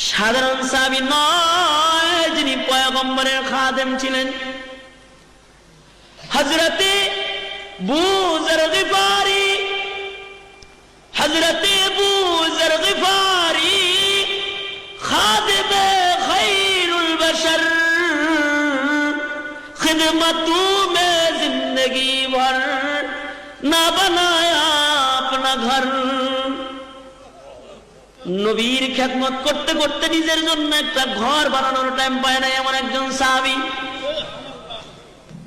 সাধারণ সাহাবী নয়, যিনি পয়গম্বরের খাদেম ছিলেন। হযরতে আবু যর গিফারি, হযরতে আবু যর গিফারি খাদেমে খায়রুল বশর, খিদমতু মে জিंदगी भर না বানায়া আপনা ঘর। নবীর খেদমত করতে করতে নিজের জন্য একটা ঘর বানানোর টাইম পায় না এমন একজন সাহাবী।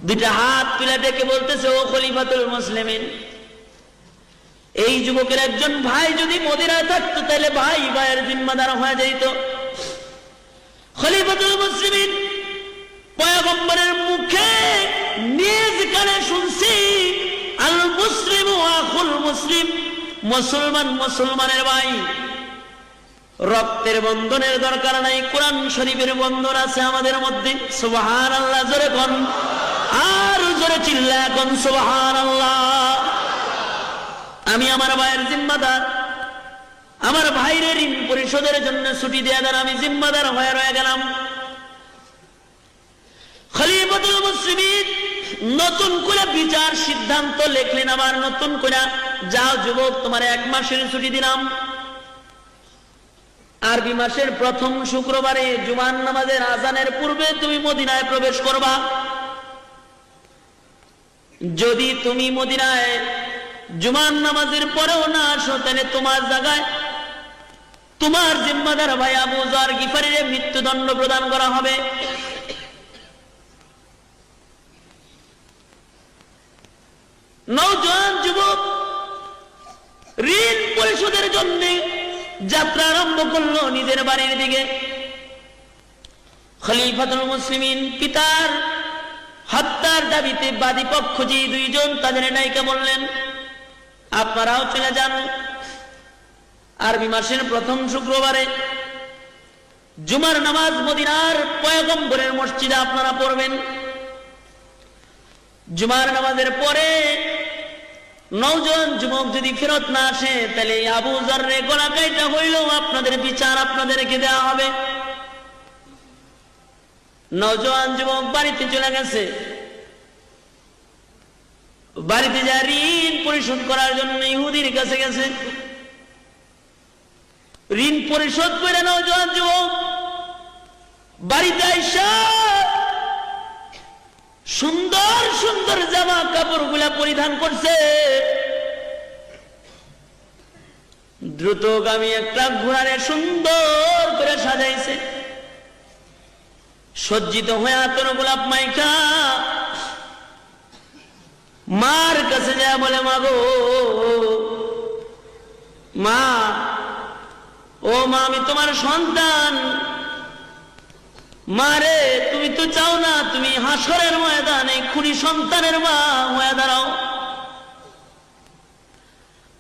দুইটা হাত তুলে ডেকে বলতেছে, ও খলিফাতুল মুসলিমিন, এই যুবকের একজন ভাই যদি মদিনায় থাকতো তাহলে ভাই ভাইয়ের জিম্মাদার হয়ে যেত। খলিফাতুল মুসলিমিন পয়গম্বরের মুখে নিজ কানে শুনছি, আল মুসলিমু আখুল মুসলিম, মুসলমান মুসলমানের ভাই। রক্তের বন্ধনের দরকার নাই, কোরআন শরীফের বন্ধন আছে আমাদের মধ্যে। সুবহানাল্লাহ জোরে কোন, আর জোরে চিল্লায় কোন সুবহানাল্লাহ। আমি আমার ভাইয়ের জিম্মাদার, আমার ভাইরে ঋণ পরিশোধের জন্য ছুটি দেয়া দেন, আমি জিম্মাদার হয়ে রয়ে গেলাম। খলিফাতুল মুসলিমিন নতুন করে বিচার সিদ্ধান্ত লিখলেন, আবার নতুন করে, যাও যুবক, তোমার 1 মাসের ছুটি দিলাম। আরবি মাসের প্রথম শুক্রবারে জুমার নামাজের আজানের পূর্বে তুমি মদিনায় প্রবেশ করবা। যদি তুমি মদিনায় জুমার নামাজের পরেও না আসো, তাহলে তোমার জায়গায় তোমার জিম্মাদার ভাই আবু যর গিফারির মৃত্যুদণ্ড প্রদান করা হবে। নওজোয়ান যুবক ঋণ পরিশোধের জন্য যাত্রা আরম্ভ করলো নিজের বাড়ির দিকে। খলিফাতুল মুসলিমিন পিতার হত্যার দাবিতে বাদী পক্ষ যে দুইজন, তাদের নায়িকা বললেন, আপনারাও চলে যান। আরবি মাসের প্রথম শুক্রবারে জুমার নামাজ মদিনার পয়গম্বরের মসজিদে আপনারা পড়বেন। জুমার নামাজের পরে নওজোয়ান যুবক যদি ফেরত না আসে, তাহলে আবু যরের গলা কাইটা হইলেও আপনাদের বিচার আপনাদেরকে দেওয়া হবে। নওজোয়ান যুবক বাড়িতে চলে গেছে। বাড়িতে যা ঋণ পরিশোধ করার জন্য ইহুদির কাছে গেছে। ঋণ পরিশোধ করে নওজোয়ান যুবক বাড়িতে আইসা সুন্দর সুন্দর জামা কাপড় গুলা পরিধান করছে। দ্রুতগামী একটা ঘোড়ারে সুন্দর করে সাজাইছে, সজ্জিত হয়ে আতর গোলাপ মাইকা মার কাছে যায়, বলে, মা গো, মা, ও মা, আমি তোমার সন্তান। মারে, তুমি তো চাও না তুমি হাসরের ময়দানে খুনি সন্তানের মা হয়ে দাঁড়াও।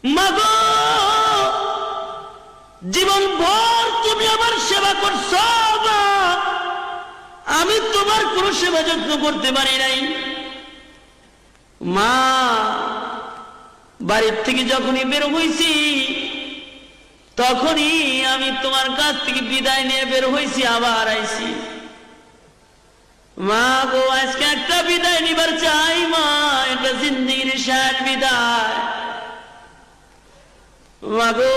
মা গো, জীবন ভর তুমি আমার সেবা করছো, আমি তোমার কোনো সেবা যত্ন করতে পারি নাই। মা, বাড়ির থেকে যখনই বের হইছি তখনই আমি তোমার কাছ থেকে বিদায় নিয়ে বের হইছি, আবার আইছি। মা গো, আজকে একটা বিদায় নিবার চাই মা, এটা জিন্দেগির শেষ বিদায়। মা গো,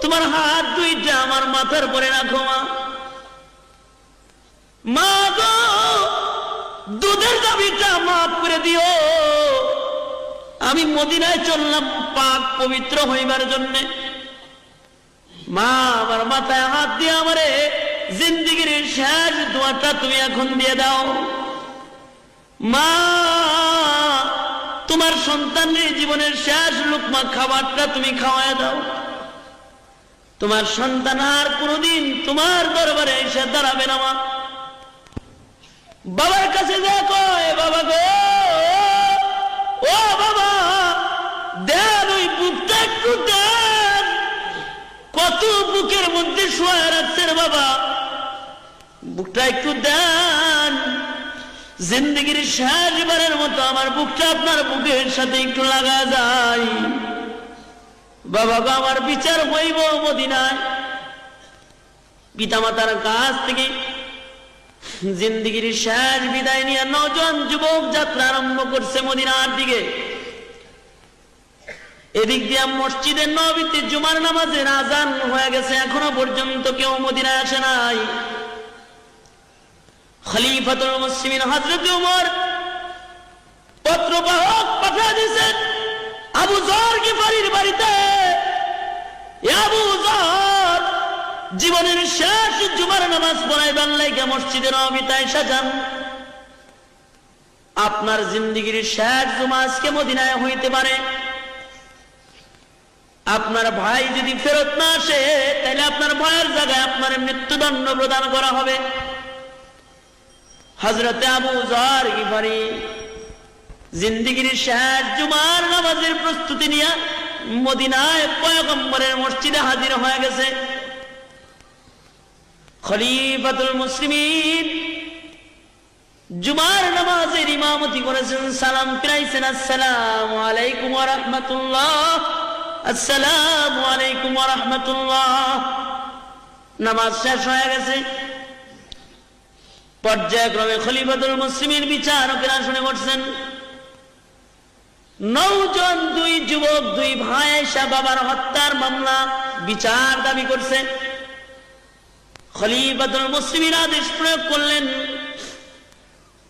তোমার হাত দুইটা আমার মাথার পরে রাখো মা। মা গো, দুধের দাবিটা মাফ করে দিও। আমি মদিনায় চললাম পাক পবিত্র হইবার জন্য। মা, আমার মাথায় হাত দিয়ে আমারে জিন্দেগির শেষ দোয়াটা তুমি এখন দিয়ে দাও। মা, তোমার সন্তানের জীবনের শেষ লুকমা খাবারটা তুমি খাওয়ায় দাও। তোমার সন্তান আর কোনদিন তোমার দরবারে এসে দাঁড়াবে না। মা, বাবার কাছে যা কয়, বাবা গো, ও বাবা, দেন ওই বুকটা একটু দেন। কত বুকের মধ্যে শোয়া রাখছেন বাবা, বুকটা একটু দেন। জিন্দেগির শেষবারের মতো আমার বুকটা আপনার বুকের সাথে একটু লাগা যায়। বাবা গো, আমার বিচার হইব মদিনায়, পিতামাতার কাছ থেকে জিন্দেগির শেষ বিদায় নিয়ে নওজোয়ান যুবক যাত্রা আরম্ভ করছে মদিনার দিকে। এদিক দিয়ে মসজিদের নববীতে জুমার নামাজের আজান হয়ে গেছে, এখনো পর্যন্ত কেউ মদিনায় আসে নাই। খলিফাতুল মুসলিমিন হযরত ওমর পত্রবাহক পাঠিয়ে দিয়েছেন আবু যর গিফারির বাড়িতে, আবু যর জীবনের শেষ জুমার নামাজ পড়াইবার লাইগা মসজিদে নববীতে আইসা যান। আপনার জিন্দেগির শেষ জুমা আজকে মদিনায় হইতে পারে। আপনার ভাই যদি ফেরত না আসে তাহলে আপনার ভাইয়ের জায়গায় আপনার মৃত্যুদণ্ড প্রদান করা হবে। হযরতে আবু যর গিফারি জিন্দেগির শেষ জুমার নামাজের প্রস্তুতি নিয়ে মদিনায় পয়গম্বরের মসজিদে হাজির হয়ে গেছে। খলিফাতুল মুসলিমিন জুমার নামাজের ইমামতি করেছেন, সালাম ফিরাইছেন, আসসালামু আলাইকুম ওয়া রাহমাতুল্লাহ, আসসালামু আলাইকুম ওয়া রাহমাতুল্লাহ। নামাজ শেষ হয়ে গেছে। পর্যায়ক্রমে খলিফাতুল মুসলিমিন বিচারকের আসনে বসছেন। 9 জন 2 যুবক 2 ভাই এসে বাবার হত্যার মামলা বিচার দাবি করছে। খলিফাতুল মুসলিমিন আদেশ প্রয়োগ করলেন,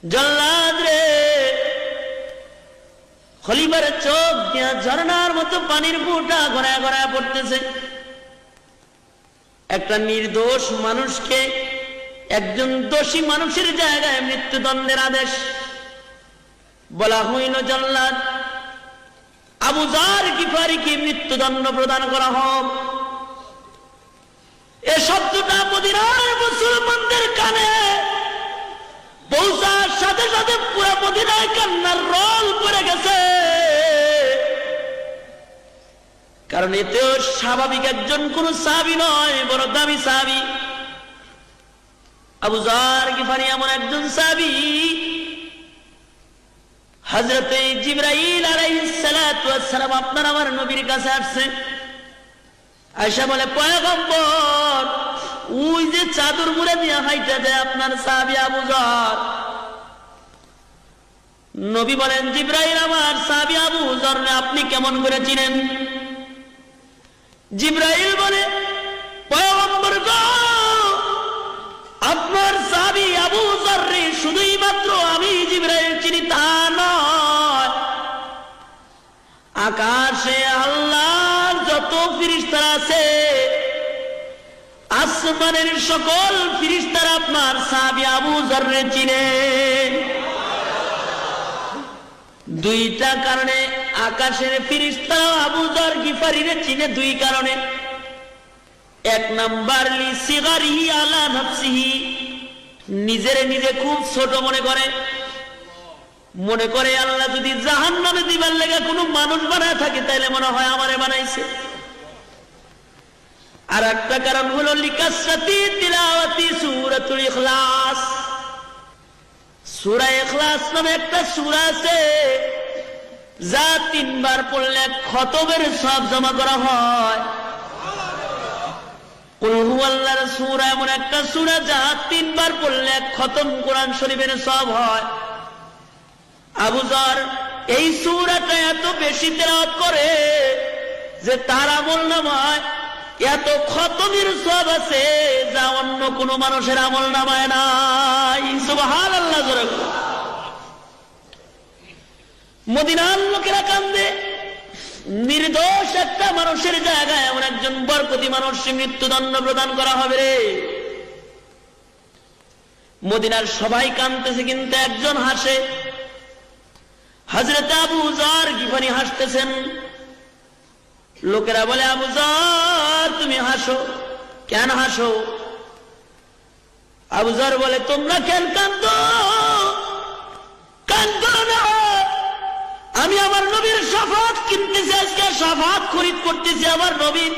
জল্লাদ রে। খলিফার চোখ দিয়ে ঝর্ণার মতো পানির ফোঁটা গড়ায় গড়ায় পড়তেছে। একটা নির্দোষ মানুষকে একজন দোষী মানুষের জায়গায় মৃত্যুদণ্ডের আদেশ। বলা হইল, জল্লাদ আবু যর গিফারিকে মৃত্যুদণ্ড প্রদান করা হোক। এ শব্দটা মদিনার মুসলমানদের কানে পৌঁছার সাথে সাথে পুরো মদিনায় কান্নার রোল পড়ে গেছে। কারণ এতেও স্বাভাবিক একজন কোন সাহাবী নয়, বড় দামি সাহাবী। আবু যর গিফারি এমন একজন সাহাবী, হযরতে জিবরাইল আলাইহিস সালাতু ওয়াস সালাম আপনার আমার নবীর কাছে আসছে। আয়েশা বলে, পয়গম্বর ওই যে চাদর মুড়ে দিয়ে হাইটা যায় আপনার সাহাবী আবু যর। নবী বলেন, জিবরাইল আমার সাহাবী আবু যর আপনি কেমন করে চিনেন? জিবরাইল বলে, পয়গম্বর গো, আপনার সাহাবী আবু যর শুধুই মাত্র আমি জিবরাইল চিনি তা নয়, আকাশে আল্লাহর যত ফেরেশতা আছে, আসমানের সকল ফেরেশতারা আপনার সাহাবী আবু যর চিনে। দুইটা কারণে আকাশের ফেরেশতারা আবু যর গিফারিরে চিনে, 2 কারণে। 1 নাম্বার লি সিগারিহি আলা নাফসিহি, নিজের নিজে খুব ছোট মনে করে আল্লাহ যদি জাহান্নামে দিবার লাগা কোনো মানুষ বানায় থাকে তাহলে মনে হয় আমারে বানাইছে। আর একটা কারণ হলো লিকাসরাতি তিলাওয়াতি সূরাতুল ইখলাস। সূরা ইখলাস নামে একটা সূরা আছে যা 3 বার পড়লে খতমের সওয়াব জমা করা হয়। কুল হুয়াল্লাহর সূরা এমন একটা সূরা যা 3 বার পড়লে খতম কোরআন শরীফের সওয়াব হয়। আবু যর এই সূরাটা এত বেশি তেলাওয়াত করে যে তার আমলনামায় এত খতমের সওয়াব আছে যা অন্য কোন মানুষের আমলনামায় নাই। সুবহানাল্লাহ। জোরে মদিনার লোকেরা কান্দে, নির্দোষ একটা মানুষের জায়গায় এমন একজন বরকতি মানুষ মৃত্যুদণ্ড প্রদান করা হবে রে। মদিনার সবাই কাঁদতেছে কিন্তু একজন হাসে। হযরত আবু যর গিফারি হাসতেছেন। লোকেরা বলে, আবু যর তুমি হাসো, কেন হাসো? আবু যর বলে, তোমরা কেন কাঁদো? কাঁদো না, আমি আমার নবীর শাফাত কিনতেছি, আজকে শাফাত খরিদ করতেছি আমার নবীর।